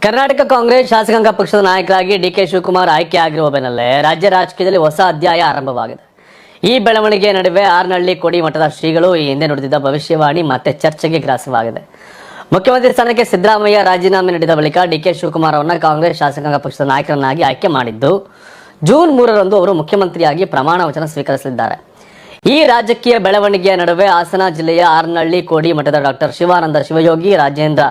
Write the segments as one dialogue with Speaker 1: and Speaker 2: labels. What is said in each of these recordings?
Speaker 1: ಕರ್ನಾಟಕ ಕಾಂಗ್ರೆಸ್ ಶಾಸಕಾಂಗ ಪಕ್ಷದ ನಾಯಕರಾಗಿ ಡಿಕೆ ಶಿವಕುಮಾರ್ ಆಯ್ಕೆ ಆಗಿರುವ ಬೆನ್ನಲ್ಲೇ ರಾಜ್ಯ ರಾಜಕೀಯದಲ್ಲಿ ಹೊಸ ಅಧ್ಯಾಯ ಆರಂಭವಾಗಿದೆ. ಈ ಬೆಳವಣಿಗೆ ನಡುವೆ ಆರ್ನಹಳ್ಳಿ ಕೋಡಿ ಮಠದ ಶ್ರೀಗಳು ಈ ಹಿಂದೆ ನುಡಿದಿದ್ದ ಭವಿಷ್ಯವಾಣಿ ಮತ್ತೆ ಚರ್ಚೆಗೆ ಗ್ರಾಸವಾಗಿದೆ. ಮುಖ್ಯಮಂತ್ರಿ ಸ್ಥಾನಕ್ಕೆ ಸಿದ್ದರಾಮಯ್ಯ ರಾಜೀನಾಮೆ ನೀಡಿದ ಬಳಿಕ ಡಿಕೆ ಶಿವಕುಮಾರ್ ಅವರನ್ನ ಕಾಂಗ್ರೆಸ್ ಶಾಸಕಾಂಗ ಪಕ್ಷದ ನಾಯಕರನ್ನಾಗಿ ಆಯ್ಕೆ ಮಾಡಿದ್ದು, ಜೂನ್ 3ರಂದು ಅವರು ಮುಖ್ಯಮಂತ್ರಿಯಾಗಿ ಪ್ರಮಾಣ ವಚನ ಸ್ವೀಕರಿಸಲಿದ್ದಾರೆ. ಈ ರಾಜಕೀಯ ಬೆಳವಣಿಗೆಯ ನಡುವೆ ಹಾಸನ ಜಿಲ್ಲೆಯ ಆರ್ನಹಳ್ಳಿ ಕೋಡಿ ಮಠದ ಡಾಕ್ಟರ್ ಶಿವಾನಂದ ಶಿವಯೋಗಿ ರಾಜೇಂದ್ರ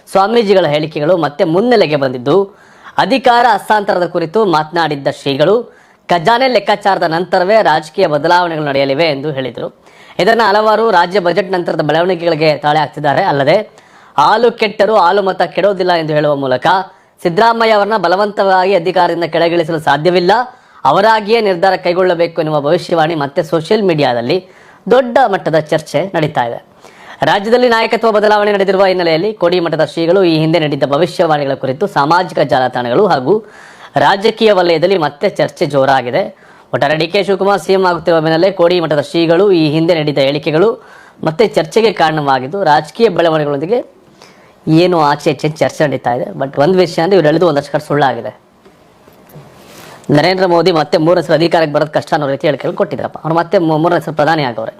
Speaker 1: ಸ್ವಾಮೀಜಿಗಳ ಹೇಳಿಕೆಗಳು ಮತ್ತೆ ಮುನ್ನೆಲೆಗೆ ಬಂದಿದ್ದು, ಅಧಿಕಾರ ಹಸ್ತಾಂತರದ ಕುರಿತು ಮಾತನಾಡಿದ್ದ ಶ್ರೀಗಳು ಖಜಾನೆ ಲೆಕ್ಕಾಚಾರದ ನಂತರವೇ ರಾಜಕೀಯ ಬದಲಾವಣೆಗಳು ನಡೆಯಲಿವೆ ಎಂದು ಹೇಳಿದರು. ಇದನ್ನು ಹಲವಾರು ರಾಜ್ಯ ಬಜೆಟ್ ನಂತರದ ಬೆಳವಣಿಗೆಗಳಿಗೆ ತಾಳೆ ಹಾಕ್ತಿದ್ದಾರೆ. ಅಲ್ಲದೆ ಹಾಲು ಕೆಟ್ಟರೂ ಹಾಲು ಮತ ಕೆಡೋದಿಲ್ಲ ಎಂದು ಹೇಳುವ ಮೂಲಕ ಸಿದ್ದರಾಮಯ್ಯ ಅವರನ್ನ ಬಲವಂತವಾಗಿ ಅಧಿಕಾರದಿಂದ ಕೆಳಗಿಳಿಸಲು ಸಾಧ್ಯವಿಲ್ಲ, ಅವರಾಗಿಯೇ ನಿರ್ಧಾರ ಕೈಗೊಳ್ಳಬೇಕು ಎನ್ನುವ ಭವಿಷ್ಯವಾಣಿ ಮತ್ತೆ ಸೋಷಿಯಲ್ ಮೀಡಿಯಾದಲ್ಲಿ ದೊಡ್ಡ ಮಟ್ಟದ ಚರ್ಚೆ ನಡೀತಾ ಇದೆ. ರಾಜ್ಯದಲ್ಲಿ ನಾಯಕತ್ವ ಬದಲಾವಣೆ ನಡೆದಿರುವ ಹಿನ್ನೆಲೆಯಲ್ಲಿ ಕೋಡಿ ಮಠದ ಶ್ರೀಗಳು ಈ ಹಿಂದೆ ನೀಡಿದ್ದ ಭವಿಷ್ಯವಾಣಿಗಳ ಕುರಿತು ಸಾಮಾಜಿಕ ಜಾಲತಾಣಗಳು ಹಾಗೂ ರಾಜಕೀಯ ವಲಯದಲ್ಲಿ ಮತ್ತೆ ಚರ್ಚೆ ಜೋರಾಗಿದೆ. ಒಟ್ಟಾರೆ ಡಿಕೆ ಶಿವಕುಮಾರ್ ಸಿಎಂ ಆಗುತ್ತಿರುವ ಬೆನ್ನಲ್ಲೇ ಕೋಡಿ ಮಠದ ಶ್ರೀಗಳು ಈ ಹಿಂದೆ ನೀಡಿದ್ದ ಹೇಳಿಕೆಗಳು ಮತ್ತೆ ಚರ್ಚೆಗೆ ಕಾರಣವಾಗಿದ್ದು, ರಾಜಕೀಯ ಬೆಳವಣಿಗೆಗಳೊಂದಿಗೆ ಏನು ಆಚೆ ಚರ್ಚೆ ನಡೀತಾ ಇದೆ. ಬಟ್ ಒಂದು ವಿಷಯ ಅಂದರೆ ಇವರು ಹೇಳಿದ್ದು ಒಂದಷ್ಟು ಕಡೆ ಸುಳ್ಳಾಗಿದೆ. ನರೇಂದ್ರ ಮೋದಿ ಮತ್ತೆ 3 ಹೆಸರು ಅಧಿಕಾರಕ್ಕೆ ಬರೋದು ಕಷ್ಟ ಅನ್ನೋ ರೀತಿ ಹೇಳಿಕೆಗಳು ಕೊಟ್ಟಿದ್ರಪ್ಪ. ಅವ್ರು ಮತ್ತೆ 3 ಹೆಸರು ಪ್ರಧಾನಿ ಆಗವ್ರೆ.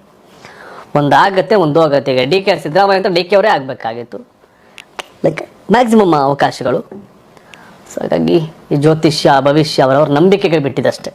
Speaker 1: ಒಂದಾಗತ್ತೆ ಒಂದು ಹೋಗುತ್ತೆ. ಈಗ ಡಿ ಕೆ ಸಿದ್ದರಾಮಯ್ಯ ಅಂತ ಡಿ ಕೆ ಅವರೇ ಆಗಬೇಕಾಗಿತ್ತು. ಲೈಕ್ ಮ್ಯಾಕ್ಸಿಮಮ್ ಅವಕಾಶಗಳು. ಸೊ ಹಾಗಾಗಿ ಈ ಜ್ಯೋತಿಷ್ಯ ಭವಿಷ್ಯ ಅವರವ್ರ ನಂಬಿಕೆಗೆ ಬಿಟ್ಟಿದ್ದಷ್ಟೇ.